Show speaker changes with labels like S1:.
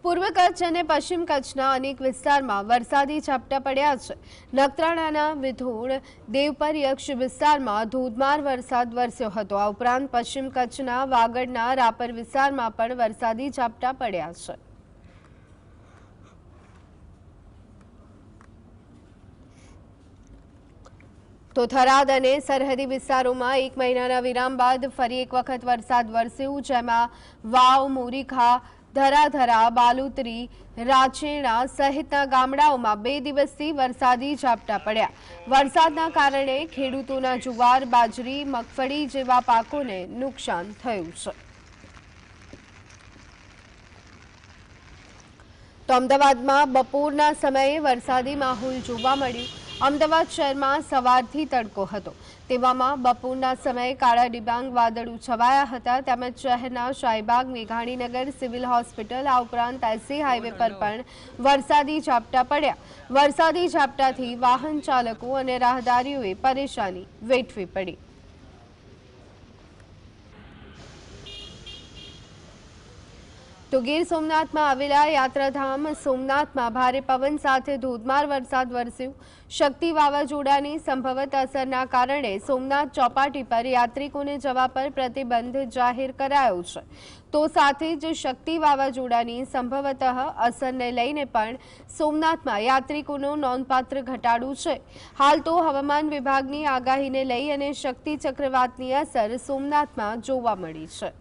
S1: પૂર્વ કચ્છ અને પશ્ચિમ કચ્છના અનેક વિસ્તારમાં વરસાદી ઝાપટા પડ્યા છે। નખત્રાણાના વિધોડ દેવપર યક્ષ વિસ્તારમાં ધોધમાર વરસાદ વરસ્યો હતો। આ ઉપરાંત પશ્ચિમ કચ્છના વાગડના રાપર વિસ્તારમાં પણ વરસાદી ઝાપટા પડ્યા છે। તો થરાદ અને સરહદી વિસ્તારોમાં એક મહિનાના વિરામ બાદ ફરી એક વખત વરસાદ વરસ્યો, જેમાં વાવ, મોરીખા, ધરાધરા, બાલુતરી, રાચેણા સહિતના ગામડાઓમાં 2 દિવસથી વરસાદી ઝાપટા પડ્યા। વરસાદના કારણે ખેડૂતોના જુવાર, બાજરી, મગફળી જેવા પાકોને નુકસાન થયું છે। તો અમદાવાદમાં બપોરના સમયે વરસાદી માહોલ જોવા મળ્યો। અમદાવાદ શહેરમાં સવારથી તડકો હતો, તેવામાં બપોરના સમયે કાળા ડિબાંગ વાદળો છવાયા હતા। તેમજ શહેરના શાહીબાગ, મેઘાણીનગર, સિવિલ હોસ્પિટલ, આ ઉપરાંત એસસી હાઈવે પર પણ વરસાદી ઝાપટા પડ્યા। વરસાદી ઝાપટાથી વાહન ચાલકો અને રાહદારીઓએ પરેશાની વેઠવી પડી। તો ગીર સોમનાથમાં આવેલા યાત્રાધામ સોમનાથમાં ભારે પવન સાથે ધોધમાર વરસાદ વરસ્યો। શક્તિ વાવાઝોડાની સંભવત અસરના કારણે સોમનાથ ચોપાટી પર યાત્રિકોને જવા પર પ્રતિબંધ જાહેર કરાયો છે। તો સાથે જ શક્તિ વાવાઝોડાની સંભવતઃ અસરને લઈને પણ સોમનાથમાં યાત્રિકોનો નોંધપાત્ર ઘટાડો છે। હાલ તો હવામાન વિભાગની આગાહીને લઈ અને શક્તિ ચક્રવાતની અસર સોમનાથમાં જોવા મળી છે।